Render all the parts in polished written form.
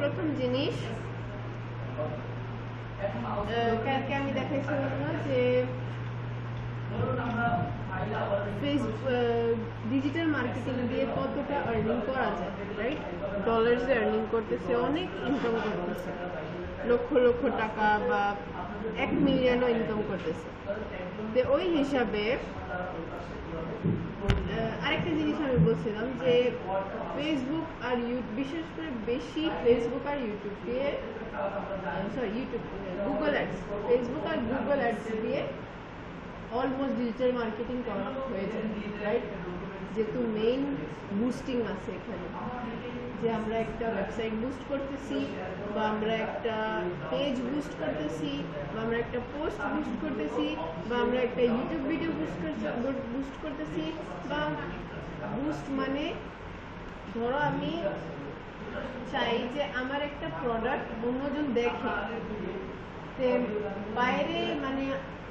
প্রথম জিনিস কালকে আমি দেখাইছিলাম না যে ডিজিটাল মার্কেটিং দিয়ে কতটা আর্নিং করা যায়, রাইট? ডলার্সে আর্নিং করতেছে, অনেক ইনকাম করতেছে, লক্ষ লক্ষ টাকা বা 1 মিলিয়নও ইনকাম করতেছে। তো ওই হিসাবে আরেকটা জিনিস আমি বলছিলাম যে ফেসবুক আর বিশেষ করে বেশি ফেসবুক আর ইউটিউব দিয়ে গুগল অ্যাডস, ফেসবুক আর গুগল অ্যাডস দিয়ে অলমোস্ট ডিজিটাল মার্কেটিং করা হয়ে যায়, রাইট? যেহেতু মেইন বুস্টিং আছে এখানে, যে আমরা একটা ওয়েবসাইট বুস্ট করতেছি, বা আমরা একটা পেজ বুস্ট করতেছি, বা আমরা একটা পোস্ট বুস্ট করতেছি, বা আমরা একটা ইউটিউব ভিডিও বুস্ট করতেছি। বা বুস্ট মানে ধরো আমি চাই যে আমার একটা প্রোডাক্ট অন্যজন দেখে, বাইরে মানে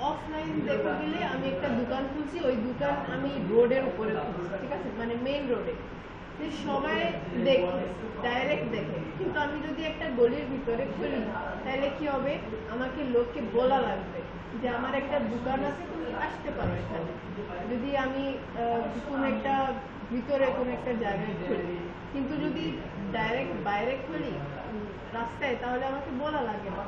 অফলাইন দেখতে গেলে আমি একটা দোকান খুলছি, ওই দোকান আমি রোডের উপরে খুলছি, ঠিক আছে, মানে মেইন রোডে, যে সবাই দেখে, ডাইরেক্ট দেখে। কিন্তু আমি যদি একটা গলির ভিতরে খুলি তাহলে কি হবে, আমাকে লোককে বলা লাগবে যে আমার একটা দোকান আছে, তুমি আসতে পারো এখানে। যদি আমি কোনো একটা ভিতরে কোনো একটা জায়গায় খুলি, কিন্তু যদি ডাইরেক্ট বাইরে খুলি রাস্তায়, তাহলে আমাকে বলা লাগে না।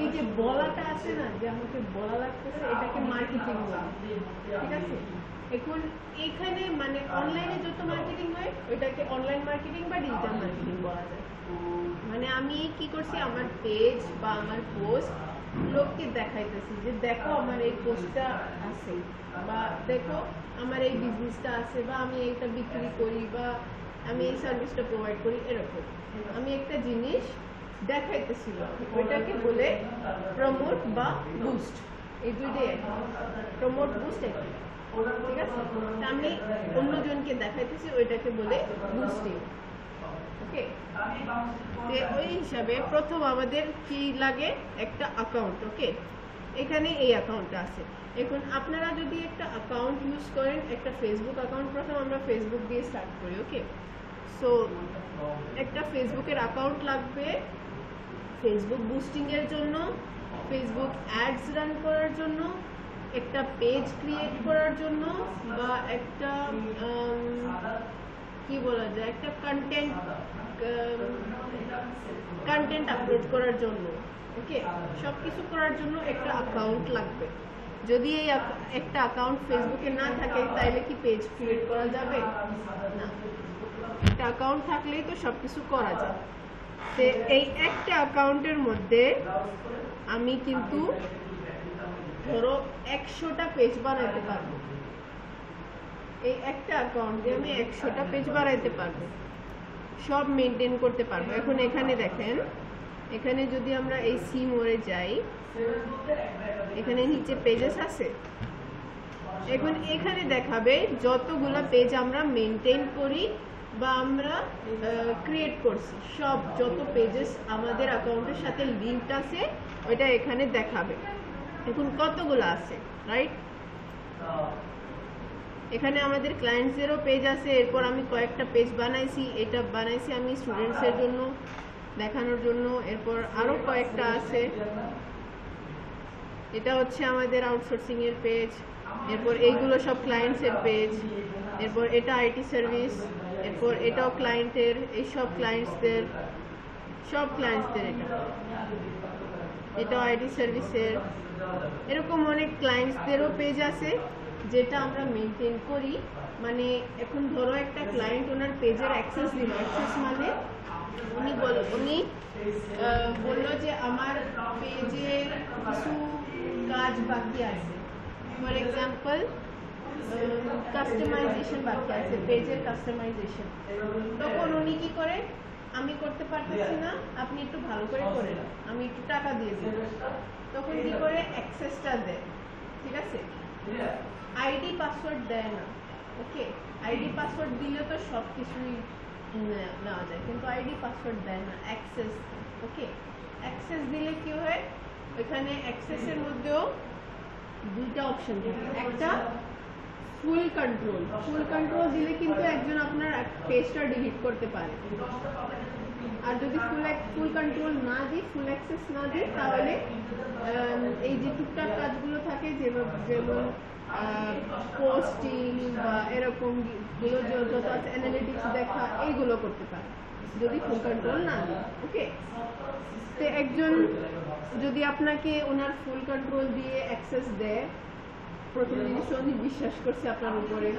এই যে বলাটা আছে না, যে আমাকে বলা লাগতেছে, এটাকে মার্কেটিং বলে, ঠিক আছে? এখন এখানে মানে অনলাইনে যত মার্কেটিং হয় ওইটাকে অনলাইন মার্কেটিং বা ডিজিটাল মার্কেটিং বলা যায়। মানে আমি কি করছি, আমার পেজ বা আমার পোস্ট লোককে দেখাইতেছি যে দেখো আমার এই পোস্টটা আছে, বা দেখো আমার এই বিজনেসটা আছে, বা আমি এইটা বিক্রি করি, বা আমি এই সার্ভিসটা প্রোভাইড করি। এরকম আমি একটা জিনিস দেখাইতেছিল, ওইটাকে বলে প্রমোট বা বুস্ট। এই দুইটাই একই, প্রমোট বুস্ট একই, ঠিক আছে? আমি অন্যজনকে দেখাইতেছি, ওইটাকে বলে বুস্টিং। ওকে, ওই হিসাবে প্রথম আমাদের কি লাগে, একটা অ্যাকাউন্ট। ওকে, এখানে এই অ্যাকাউন্টটা আছে। এখন আপনারা যদি একটা অ্যাকাউন্ট ইউজ করেন, একটা ফেসবুক অ্যাকাউন্ট, প্রথম আমরা ফেসবুক দিয়ে স্টার্ট করি। ওকে, সো একটা ফেসবুকের অ্যাকাউন্ট লাগবে ফেসবুক বুস্টিং এর জন্য, ফেসবুক অ্যাডস রান করার জন্য, একটা পেজ ক্রিয়েট করার জন্য, বা একটা কি বলা যায়, একটা কন্টেন্ট আপলোড করার জন্য। ওকে, সবকিছু করার জন্য একটা অ্যাকাউন্ট লাগবে। যদি এই একটা অ্যাকাউন্ট ফেসবুকে না থাকে তাহলে কি পেজ ক্রিয়েট করা যাবে না? একটা অ্যাকাউন্ট থাকলেই তো সবকিছু করা যায়। তো এই একটা অ্যাকাউন্টের মধ্যে আমি কিন্তু ধরো 100টা পেজ বানাইতে পারবো। এই একটা অ্যাকাউন্টে আমি 100টা পেজ বানাইতে পারবো, সব মেনটেন করতে পারবো। এখন এখানে দেখেন, এখানে যদি আমরা এই সি মোড়ে যাই, এখানে নিচে পেজেস আছে। এখন এখানে দেখাবে যতগুলা পেজ আমরা মেনটেন করি বা আমরা ক্রিয়েট করছি, সব যত পেজেস আমাদের অ্যাকাউন্টের সাথে লিঙ্ক আছে ওইটা এখানে দেখাবে। এখন কতগুলো আছে, রাইট? এখানে আমাদের ক্লায়েন্টসেরও পেজ আছে, এরপর আমি কয়েকটা পেজ বানাইছি, এটা বানাইছি আমি স্টুডেন্টসের জন্য দেখানোর জন্য, এরপর আরো কয়েকটা আছে। এটা হচ্ছে আমাদের আউটসোর্সিং এর পেজ, এরপর এইগুলো সব ক্লায়েন্টসের পেজ, এরপর এটা আইটি সার্ভিস, এরপর এটাও ক্লায়েন্টের, এই সব ক্লায়েন্টসদের, সব ক্লায়েন্টসদের, এটাও আইটি সার্ভিসের। এরকম অনেক ক্লায়েন্টসদেরও পেজ আছে যেটা আমরা মেনটেন করি। মানে এখন ধরো একটা ক্লায়েন্ট ওনার পেজের অ্যাক্সেস দিল, অ্যাক্সেস মানে উনি বললো যে আমার পেজে কিছু কাজ বাকি আছে, ফর এক্সাম্পল কাস্টমাইজেশন বাকি আছে, পেজের কাস্টমাইজেশন। তখন উনি কি করে, আমি করতে পারতেছি না, আপনি একটু ভালো করে করেন, আমি একটু টাকা দিয়ে দেব। তখন কি করে, অ্যাক্সেসটা দেয়, ঠিক আছে? আইডি পাসওয়ার্ড দেয় না। ওকে, আইডি পাসওয়ার্ড দিলে তো সব কিছুই নেওয়া যায়, কিন্তু আইডি পাসওয়ার্ড দেয় না, অ্যাক্সেস। ওকে, অ্যাক্সেস দিলে কি হয়, এখানে অ্যাক্সেসের মধ্যেও দুইটা অপশন থাকে। একটা ফুল কন্ট্রোল দিলে কিন্তু একজন আপনার পেজটা ডিলিট করতে পারে, আর আর যদি ফুল কন্ট্রোল না দিই, ফুল অ্যাক্সেস না দিই, তাহলে এই যে টুকটাক কাজগুলো থাকে যেমন পোস্টিং বা এরকম গুলো যত আছে অ্যানালিটিক্স দেখা, এইগুলো করতে পারে যদি ফুল কন্ট্রোল না দিই। ওকে, তো একজন যদি আপনাকে ওনার ফুল কন্ট্রোল দিয়ে অ্যাক্সেস দেয়, প্রথম জিনিস উনি বিশ্বাস করছে আপনার উপরে,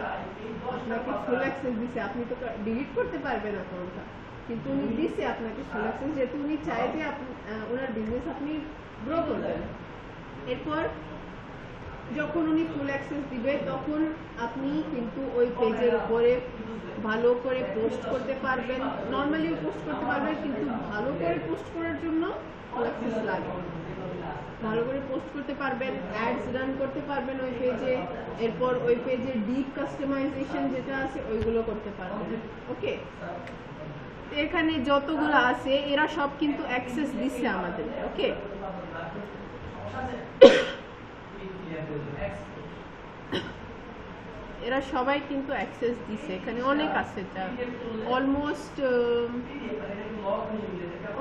আপনাকে ফুল অ্যাক্সেস দিছে, আপনি তো ডিলিট করতে পারবেন অ্যাকাউন্টটা, কিন্তু উনি দিছে আপনাকে ফুল অ্যাক্সেস, যেহেতু উনি চায় যে ওনার বিজনেস আপনি গ্রো করবেন। এরপর যখন উনি ফুল অ্যাক্সেস দিবে, তখন আপনি কিন্তু ওই পেজের উপরে ভালো করে পোস্ট করতে পারবেন, নর্মালিও পোস্ট করতে পারবেন, কিন্তু ভালো করে পোস্ট করার জন্য ফুল অ্যাক্সেস লাগে। ভালো করে পোস্ট করতে পারবেন, অ্যাডস রান করতে পারবেন ওই পেজে, এরপর ওই পেজের ডিপ কাস্টমাইজেশন যেটা আছে ওইগুলো করতে পারবেন। ওকে, এখানে যতগুলো আছে এরা সব কিন্তু অ্যাক্সেস দিচ্ছে আমাদের। ওকে, এরা সবাই কিন্তু অ্যাক্সেস দিছে, এখানে অনেক আছে, অলমোস্ট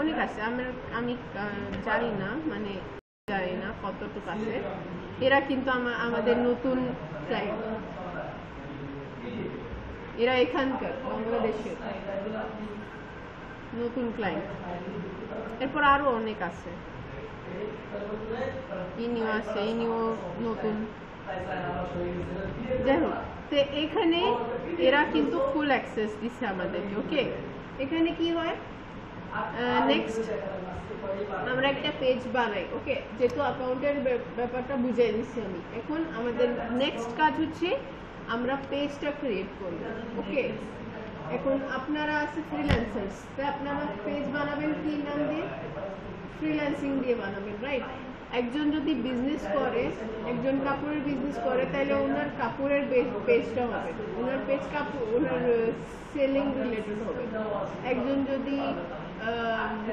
অনেক আছে, আমি জানি না, মানে জানি না কতটুকু আছে। এরা কিন্তু আমাদের নতুন ক্লায়েন্ট, এরা এখানকার বাংলাদেশের নতুন ক্লায়েন্ট। এরপর আরো অনেক আছে, ইনিও আছে, ইনিও নতুন। যাই হোক, তো এখানে এরা কিন্তু ফুল অ্যাক্সেস দিচ্ছে আমাদেরকে। ওকে, এখানে কি হয়, নেক্সট আমরা একটা পেজ বানাই। ওকে, যেহেতু অ্যাকাউন্টের ব্যাপারটা বুঝাই দিচ্ছি আমি, এখন আমাদের নেক্সট কাজ হচ্ছে আমরা পেজটা ক্রিয়েট করব। ওকে, এখন আপনারা আছে ফ্রিল্যান্সার্স, তো আপনারা পেজ বানাবেন কি নাম দিয়ে? ফ্রিল্যান্সিং দিয়ে বানাবেন, রাইট? একজন যদি বিজনেস করে, একজন কাপড়ের বিজনেস করে, তাহলে ওনার কাপড়ের পেজটা হবে, ওনার পেজ কাপড়, ওনার সেলিং রিলেটেড হবে। একজন যদি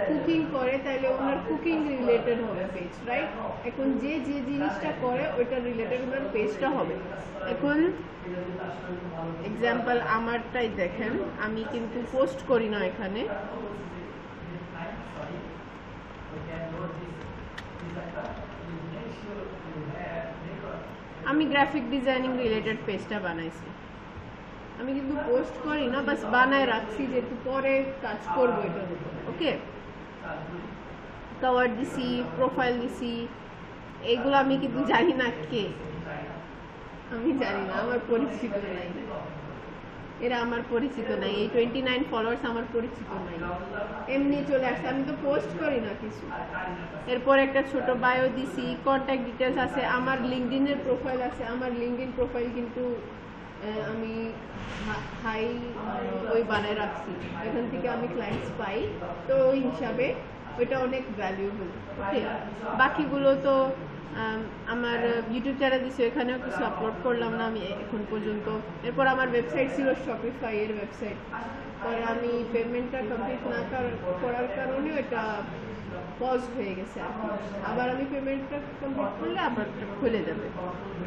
কুকিং করে, তাহলে ওনার কুকিং রিলেটেড হবে পেজ, রাইট? এখন যে জিনিসটা করে ওইটা রিলেটেড ওনার পেজটা হবে। এখন এক্সাম্পল আমারটাই দেখেন, আমি কিন্তু পোস্ট করি না এখানে, আমি গ্রাফিক ডিজাইনিং রিলেটেড পেজটা বানাইছি, আমি কিন্তু পোস্ট করি না, বাস বানায় রাখছি যেহেতু পরে কাজ করবো এটার উপর। ওকে, কভার দিছি, প্রোফাইল দিছি, এইগুলো আমি কিন্তু জানি না কে, আমি জানি না, আমার পরিচিত নাই, এরা আমার পরিচিত নাই, এই 29 ফলোয়ার্স আমার পরিচিত নাই, এমনি চলে আসছে, আমি তো পোস্ট করি না কিছু। এরপর একটা ছোট বায়ো দিছি, কন্ট্যাক্ট ডিটেলস আছে, আমার লিঙ্কডইনের প্রোফাইল আছে, আমার লিঙ্কডইন প্রোফাইল কিন্তু আমি হাই ওই বানায় রাখছি, এখান থেকে আমি ক্লায়েন্টস পাই, তো ওই হিসাবে ওইটা অনেক ভ্যালুয়েবল। ওকে, বাকিগুলো তো আমার ইউটিউব চ্যানেল দিছি, এখানেও কিছু আপলোড করলাম না আমি এখন পর্যন্ত। এরপর আমার ওয়েবসাইট ছিল শপিফাই এর ওয়েবসাইট, পরে আমি পেমেন্টটা কমপ্লিট না করার কারণে এটা পজ হয়ে গেছে, আবার আমি পেমেন্টটা কমপ্লিট করলে আবার খুলে যাবে।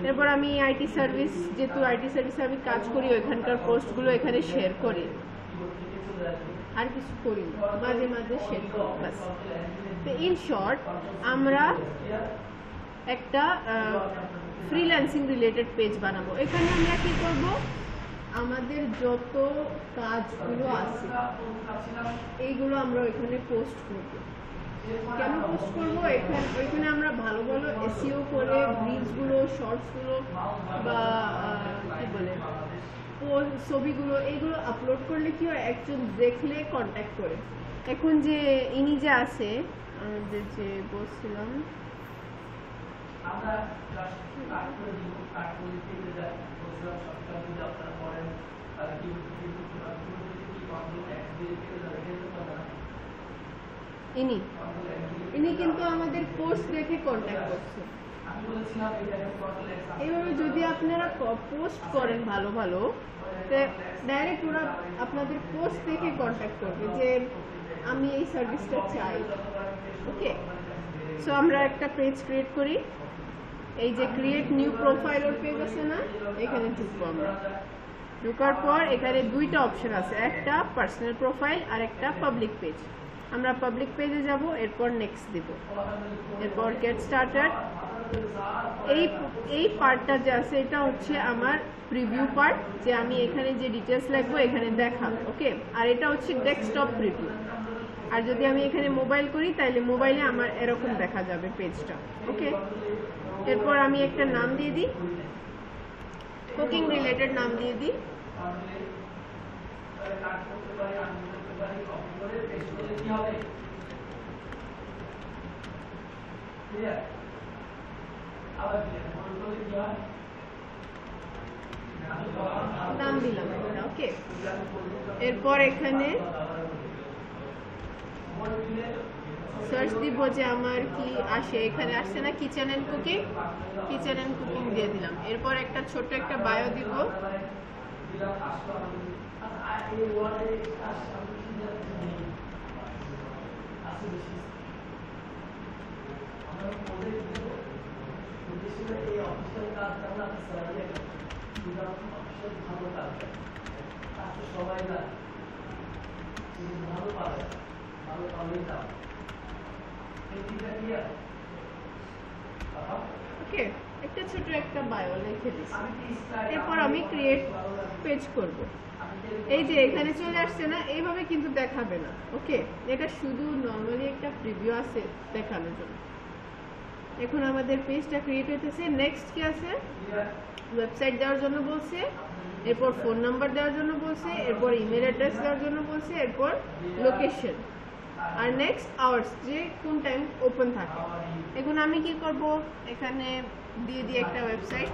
এরপর আমি আইটি সার্ভিস, যেহেতু আইটি সার্ভিসে আমি কাজ করি, ওইখানকার পোস্টগুলো এখানে শেয়ার করি, আর কিছু করি না, মাঝে মাঝে শেয়ার করি বাস। তো ইন শর্ট, আমরা একটা ফ্রিল্যান্সিং রিলেটেড পেজ বানাবো। এখানে আমরা কি করব, আমাদের যত কাজগুলো আছে এইগুলো আমরা ওইখানে পোস্ট করব। কেন পোস্ট করবো? ওইখানে আমরা ভালো ভালো এসইও করে রিলসগুলো, শর্টসগুলো বা কি বলে ছবিগুলো, এইগুলো আপলোড করলে কি হয়, একজন দেখলে কন্ট্যাক্ট করে। এখন যে ইনি যে আছে, আমাদের যে বলছিলাম, ইনি কিন্তু আমাদের পোস্ট দেখে কন্ট্যাক্ট করছে। এভাবে যদি আপনারা পোস্ট করেন ভালো ভালো, ডাইরেক্ট ওরা আপনাদের পোস্ট দেখে কন্ট্যাক্ট করবে যে আমি এই সার্ভিসটা চাই। ওকে, সো আমরা একটা পেজ ক্রিয়েট করি, এই যে ক্রিয়েট নিউ প্রোফাইল ওর পেজ আছে না, এখানে ঢুকবো আমরা। ঢোকার পর এখানে দুইটা অপশন আছে, একটা পার্সোনাল প্রোফাইল আর একটা পাবলিক পেজ। আমরা পাবলিক পেজে যাব, এরপর নেক্সট দিব, এরপর গেট স্টার্টেড। এই পার্টটা যে আছে এটা হচ্ছে আমার প্রিভিউ পার্ট, যে আমি এখানে যে ডিটেলস লিখবো এখানে দেখাবো, ওকে। আর এটা হচ্ছে ডেস্কটপ প্রিভিউ। আর যদি আমি এখানে মোবাইল করি তাহলে মোবাইলে আমার এরকম দেখা যাবে পেজটা, ওকে। এরপর আমি একটা নাম দিয়ে দিই, কুকিং রিলেটেড নাম দিয়ে দিই। নাম দিলাম, ওকে। এরপর এখানে সার্চ দিব যে আমার কি আসে, এখানে আসছে না kitchen and cooking, kitchen and cooking দিয়ে দিলাম। এরপর একটা ছোট একটা বায়ো দিব, ওকে। একটা ছোট একটা বায়ো লিখে দিচ্ছি। এরপর আমি ক্রিয়েট পেজ করব। এই যে এখানে চলে আসছে না, এইভাবে কিন্তু দেখাবে না, ওকে। এটা শুধু নর্মালি একটা প্রিভিউ আছে দেখানোর জন্য। এখন আমাদের পেজটা ক্রিয়েট হইতেছে। নেক্সট কি আছে, ওয়েবসাইট দেওয়ার জন্য বলছে, এরপর ফোন নাম্বার দেওয়ার জন্য বলছে, এরপর ইমেল অ্যাড্রেস দেওয়ার জন্য বলছে, এরপর লোকেশন, আর নেক্সট আওয়ার্স, যে কোন টাইম ওপেন থাকে। এখন আমি কি করব, এখানে দিয়ে দিই একটা ওয়েবসাইট।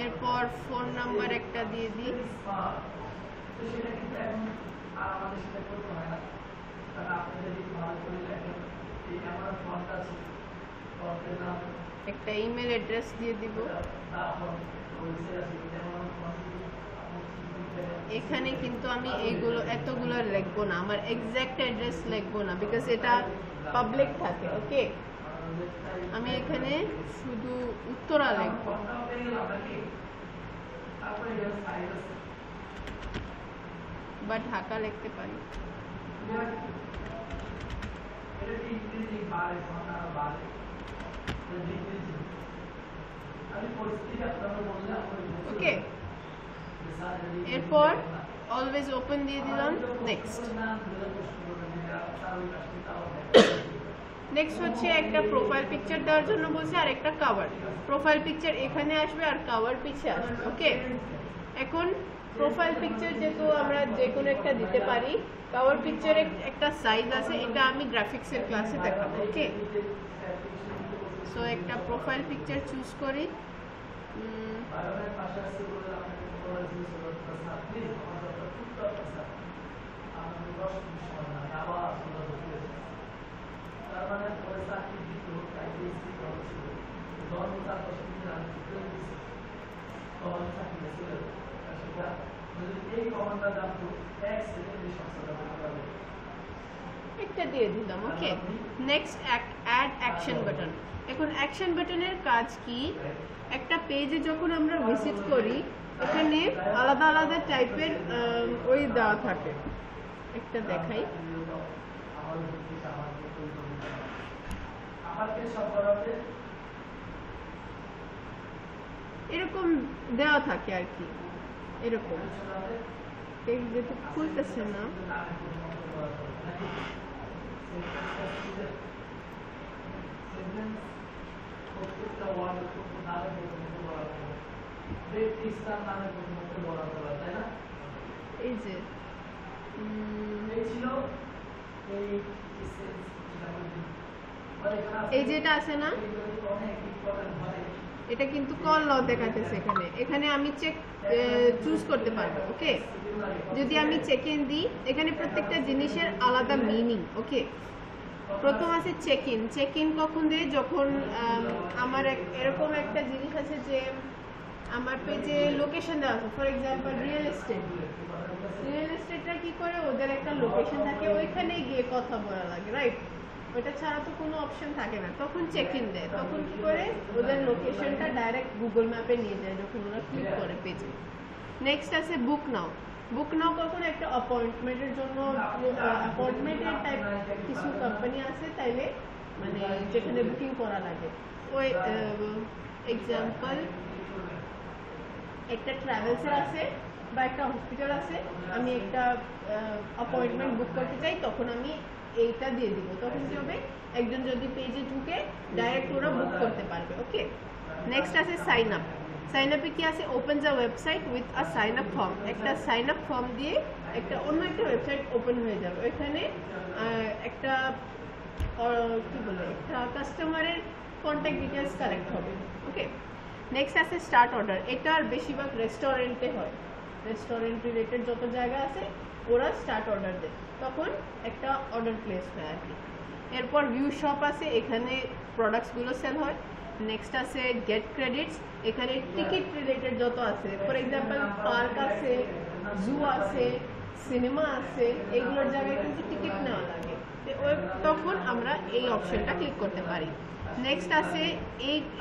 এরপর ফোন নাম্বার একটা দিয়ে দিই। একটা ইমেল অ্যাড্রেস দিয়ে দিব। এখানে কিন্তু আমি এইগুলো এতগুলো লিখবো না, আমার এক্সাক্ট অ্যাড্রেস লিখবো না, বিকজ এটা পাবলিক থাকে, ওকে। আমি এখানে শুধু উত্তরা লিখবো, বা ঢাকা লিখতে পারি। ওকে। এরপর অলওয়েজ ওপেন দিয়ে দিলাম। নেক্সট নেক্সট হচ্ছে একটা প্রোফাইল পিকচার দেওয়ার জন্য বলছে, আর একটা কভার। প্রোফাইল পিকচার এখানে আসবে আর কভার পিছে আসবে, ওকে। এখন প্রোফাইল পিকচার যেহেতু আমরা যে কোনো একটা দিতে পারি, কভার পিকচারের একটা সাইজ আছে, এটা আমি গ্রাফিক্সের ক্লাসে দেখাবো, ওকে। সো একটা প্রোফাইল পিকচার চুজ করি। একটা দিয়ে দিলাম, okay. Next add action button. এখন অ্যাকশন বাটনের কাজ কি, একটা পেজে যখন আমরা ভিজিট করি এখানে আলাদা আলাদা টাইপের ওই দেওয়া থাকে। একটা দেখাই, এরকম দেওয়া থাকে আর কি, এরকম পেজ যেহেতু খুলতেছে না। এই যে এই যেটা আছে না, এটা কিন্তু কল নাও দেখাতেছে এখানে। এখানে আমি চেক চুজ করতে পারবো, ওকে। যদি আমি চেক ইন দিই, এখানে প্রত্যেকটা জিনিসের আলাদা মিনিং, ওকে। প্রথম আছে চেক ইন। চেক ইন কখন দেয়, যখন আমার এরকম একটা জিনিস আছে যে আমার পেজে লোকেশন দেওয়া আছে, ফর এক্সাম্পল রিয়েল এস্টেটটা কি করে, ওদের একটা লোকেশন থাকে, ওইখানে গিয়ে কথা বলা লাগে, রাইট? ওইটা ছাড়া তো কোনো অপশন থাকে না। তখন চেক ইন দেয়, তখন কি করে ওদের লোকেশনটা ডাইরেক্ট গুগল ম্যাপে নিয়ে যায় যখন ওরা ক্লিক করে পেজে। নেক্সট আছে বুক নাও কখন একটা অ্যাপয়েন্টমেন্টের জন্য, অ্যাপয়েন্টমেন্টের টাইপ কিছু কোম্পানি আছে তাইলে মানে যেখানে বুকিং করা লাগে। ওই এক্সাম্পল একটা ট্রাভেলসের আছে বা একটা হসপিটাল আছে, আমি একটা অ্যাপয়েন্টমেন্ট বুক করতে চাই, তখন আমি এইটা দিয়ে দিব। তখন কি হবে, একজন যদি পেজে ঢুকে ডাইরেক্ট ওরা বুক করতে পারবে। ওকে, নেক্সট আছে সাইন আপে কি আছে, opens a website with a sign up form. একটা সাইন আপ ফর্ম দিয়ে অন্য একটা ওয়েবসাইট ওপেন হয়ে যাবে, ওইখানে একটা কি বলে, একটা কাস্টমারের কন্ট্যাক্ট ডিটেলস কালেক্ট হবে। ওকে, নেক্সট আছে স্টার্ট অর্ডার। এটা আর বেশিরভাগ রেস্টুরেন্টে হয়, রেস্টুরেন্ট রিলেটেড যত জায়গা আছে ওরা স্টার্ট অর্ডার দেয়, তখন একটা অর্ডার প্লেস হয় আর কি। এরপর ভিউ শপ আছে, এখানে প্রোডাক্টসগুলো সেল হয়। নেক্সট আছে গেট ক্রেডিটস, এখানে টিকিট রিলেটেড যত আছে, ফর এক্সাম্পল পার্ক আছে, জু আছে, সিনেমা আছে, এইগুলোর জায়গায় কিন্তু টিকিট নেওয়া লাগে, তখন আমরা এই অপশনটা ক্লিক করতে পারি। নেক্সট আছে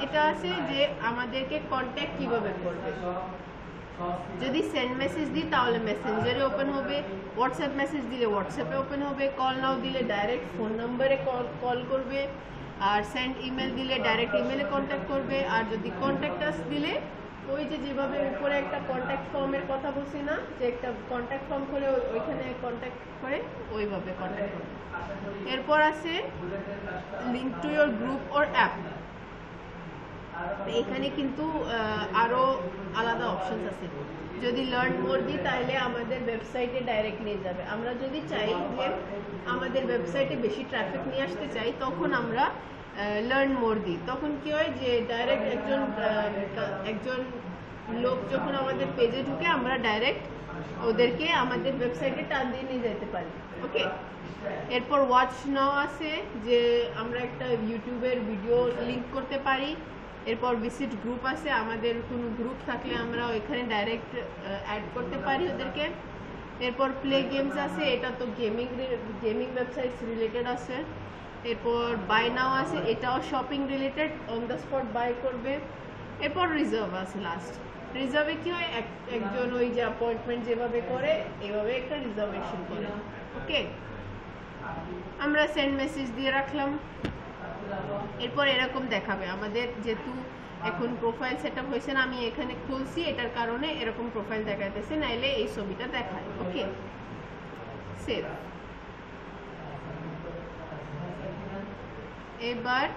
এটা আছে যে আমাদেরকে কন্ট্যাক্ট কিভাবে করবে। যদি সেন্ড মেসেজ দিই তাহলে মেসেঞ্জারে ওপেন হবে, হোয়াটসঅ্যাপ মেসেজ দিলে হোয়াটসঅ্যাপে ওপেন হবে, কল নাও দিলে ডাইরেক্ট ফোন নাম্বারে কল করবে, আর সেন্ড ইমেল দিলে ডাইরেক্ট ইমেলে কন্ট্যাক্ট করবে। আর যদি কন্ট্যাক্ট আস দিলে ওই যেভাবে উপরে একটা কন্ট্যাক্ট ফর্মের কথা বলছি না, যে একটা কন্ট্যাক্ট ফর্ম খুলে ওইখানে কন্ট্যাক্ট করে ওইভাবে কন্ট্যাক্ট করবে। এরপর আছে link to your group or app. এখানে কিন্তু আরো আলাদা অপশনস আছে। যদি লার্ন মোর দিই তাহলে আমাদের ওয়েবসাইটে ডাইরেক্ট নিয়ে যাবে। আমরা যদি চাই যে আমাদের ওয়েবসাইটে বেশি ট্রাফিক নিয়ে আসতে চাই, তখন আমরা লার্ন মোর দিই। তখন কি হয় যে ডাইরেক্ট একজন লোক যখন আমাদের পেজে ঢুকে, আমরা ডাইরেক্ট ওদেরকে আমাদের ওয়েবসাইটে টান দিয়ে নিয়ে যেতে পারি। ওকে, এরপর ওয়াচ নাও আছে, যে আমরা একটা ইউটিউবের ভিডিও লিঙ্ক করতে পারি। এরপর ভিজিট গ্রুপ আছে, আমাদের কোনো গ্রুপ থাকলে আমরা ওইখানে ডাইরেক্ট অ্যাড করতে পারি ওদেরকে। এরপর প্লে গেমস আছে, এটা তো গেমিং ওয়েবসাইটস রিলেটেড আছে। এরপর বাই নাও আছে, এটাও shopping related, on the spot buy করবে। এরপর রিজার্ভ আছে লাস্ট। রিজার্ভে কি হয়, একজন ওই যে অ্যাপয়েন্টমেন্ট যেভাবে করে এভাবে একটা রিজার্ভেশন করে। ওকে, আমরা সেন্ড মেসেজ দিয়ে রাখলাম। এরপর এরকম দেখাবে আমাদের, যেহেতু এখন প্রোফাইল সেটআপ হয়েছে না, আমি এখানে খুলছি, এটার কারণে এরকম প্রোফাইল দেখাইতেছে, নাইলে এই ছবিটা দেখায়। ওকে, সেভ। এবার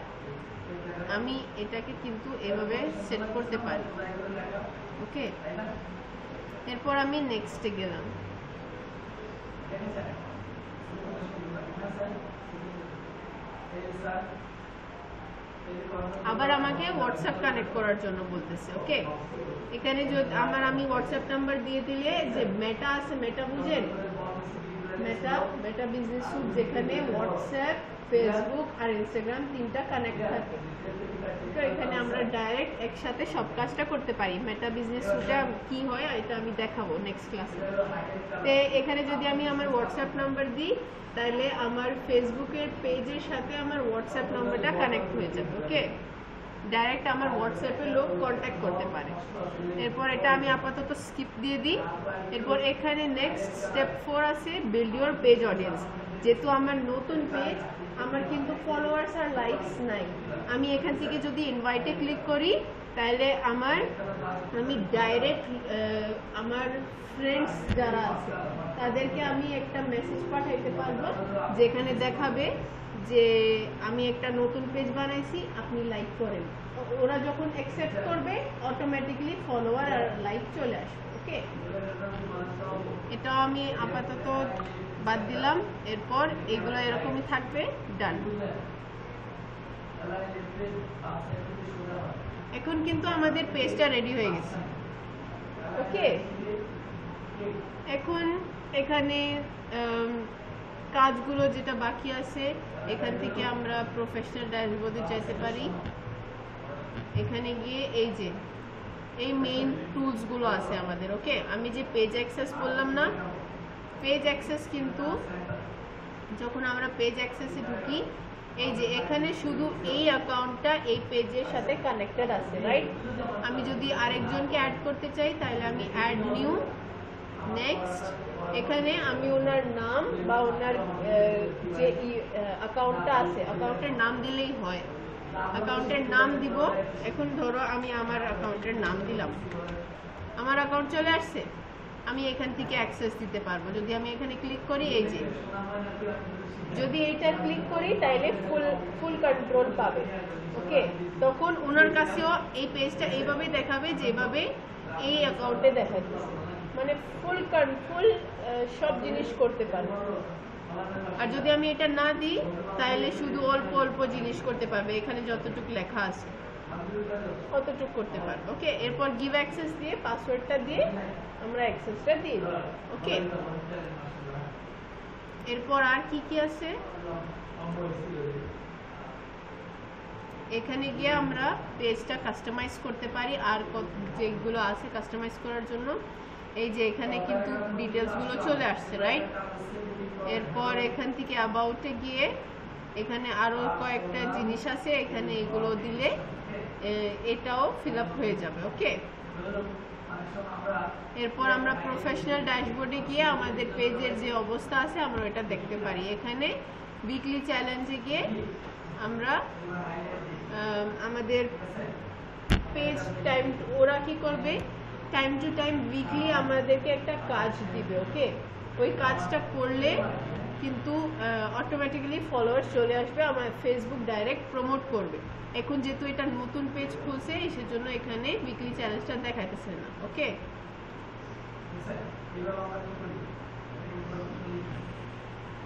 আমি এটাকে কিন্তু এভাবে সেট করতে পারি। ওকে, এরপর আমি নেক্সটে গেলাম। আবার আমাকে হোয়াটসঅ্যাপ কানেক্ট করার জন্য বলতেছে। ওকে, এখানে যদি আমি হোয়াটসঅ্যাপ নাম্বার দিয়ে দিলে, যে মেটা আছে, মেটা বুঝেন, মেটা বিজনেস সুট, যেখানে হোয়াটসঅ্যাপ, ফেসবুক আর ইনস্টাগ্রাম তিনটা কানেক্ট থাকে। এখানে আমরা ডাইরেক্ট একসাথে সব কাজটা করতে পারি। মেটা বিজনেস সুটে কি হয় এটা আমি দেখাবো নেক্সট ক্লাসে। তো এখানে যদি আমি আমার হোয়াটসঅ্যাপ নাম্বার দিই, তাহলে আমার ফেসবুকের পেজের সাথে আমার হোয়াটসঅ্যাপ নাম্বারটা কানেক্ট হয়ে যাবে। ওকে, ডাইরেক্ট আমার হোয়াটসঅ্যাপে লোক কন্ট্যাক্ট করতে পারে। এরপর এটা আমি আপাতত স্কিপ দিয়ে দিই। এরপর এখানে নেক্সট স্টেপ 4 আছে, বিল্ড ইউর পেজ অডিয়েন্স। যেহেতু আমার নতুন পেজ, আমার কিন্তু ফলোয়ার্স আর লাইকস নাই, আমি এখান থেকে যদি ইনভাইটে ক্লিক করি, তাহলে আমি ডাইরেক্ট আমার ফ্রেন্ডস যারা আছে তাদেরকে আমি একটা মেসেজ পাঠাইতে পারবো, যেখানে দেখাবে যে আমি একটা নতুন পেজ বানাইছি, আপনি লাইক করেন। ওরা যখন অ্যাকসেপ্ট করবে, অটোমেটিক্যালি ফলোয়ার আর লাইক চলে আসবে। ওকে, এটা আমি আপাতত বাদ দিলাম। এরপর এগুলো এরকমই থাকবে। ডান। এখন কিন্তু আমাদের পেজটা রেডি হয়ে গেছে। ওকে, এখন এখানে কাজগুলো যেটা বাকি আছে, এখান থেকে আমরা প্রফেশনাল ড্যাশবোর্ডে যেতে পারি। এখানে গিয়ে এই যে এই মেইন টুলস গুলো আছে আমাদের। ওকে, আমি যে পেজ অ্যাক্সেস বললাম না, পেজ অ্যাক্সেস কিন্তু যখন আমরা পেজ অ্যাক্সেসে ঢুকি, এই যে এখানে শুধু এই অ্যাকাউন্টটা এই পেজের সাথে কানেক্টেড আছে, রাইট? আমি যদি আরেকজনকে অ্যাড করতে চাই তাহলে আমি অ্যাড নিউ, নেক্সট, এখানে আমি ওনার নাম বা ওনার যে অ্যাকাউন্টটা আছে অ্যাকাউন্টের নাম দিলেই হয়। অ্যাকাউন্টের নাম দিব। এখন ধরো আমি আমার অ্যাকাউন্টের নাম দিলাম, আমার অ্যাকাউন্ট চলে আসছে, আমি এখান থেকে অ্যাক্সেস দিতে পারবো। যদি আমি এখানে ক্লিক করি, এই যে যদি এইটা ক্লিক করি তাহলে ফুল কন্ট্রোল পাবে। ওকে, তখন ওনার কাছেও এই পেজটা এইভাবে দেখাবে যেভাবে এই অ্যাকাউন্টে দেখাচ্ছে, মানে ফুল সব জিনিস করতে পারবে। আর যদি আমি এটা না দিই তাহলে শুধু অল্প অল্প জিনিস করতে পারবে, এখানে যতটুকু লেখা আছে অতটুকু করতে পারবে। ওকে, এরপর গিভ অ্যাক্সেস দিয়ে পাসওয়ার্ডটা দিয়ে আমরা অ্যাক্সেসটা দিয়ে দিই। ওকে, এরপর আর কি কি আছে, এখানে গিয়ে আমরা পেজটা কাস্টমাইজ করতে পারি। আর যেগুলো আছে কাস্টমাইজ করার জন্য, এই যে এখানে কিন্তু ডিটেলসগুলো চলে আসছে, রাইট? এরপর এখান থেকে অ্যাবাউটে গিয়ে এখানে আরো কয়েকটা জিনিস আছে, এখানে এগুলো দিলে এটাও ফিল আপ হয়ে যাবে। ওকে, এরপর আমরা প্রফেশনাল ড্যাশবোর্ডে গিয়ে আমাদের পেজের যে অবস্থা আছে আমরা এটা দেখতে পারি। এখানে উইকলি চ্যালেঞ্জে গিয়ে আমরা আমাদের পেজ টাইম, ওরা কি করবে, টাইম টু টাইম উইকলি আমাদেরকে একটা কাজ দিবে। ওকে, ওই কাজটা করলে কিন্তু অটোমেটিক্যালি ফলোয়ার্স চলে আসবে, আমার ফেসবুক ডাইরেক্ট প্রমোট করবে। এখন যেহেতু এটা নতুন পেজ খুলছে সেজন্য এখানে উইকলি চ্যালেঞ্জটা দেখাইতেছে না। ওকে,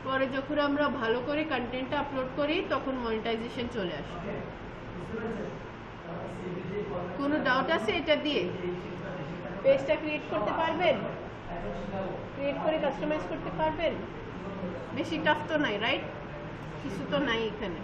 পরে যখন আমরা ভালো করে কন্টেন্টটা আপলোড করি তখন মনিটাইজেশন চলে আসে। কোনো ডাউট আছে এটা দিয়ে? পেজটা ক্রিয়েট করতে পারবেন, ক্রিয়েট করে কাস্টমাইজ করতে পারবেন, বেশি টাফ তো নাই, রাইট? কিছু তো নাই এখানে।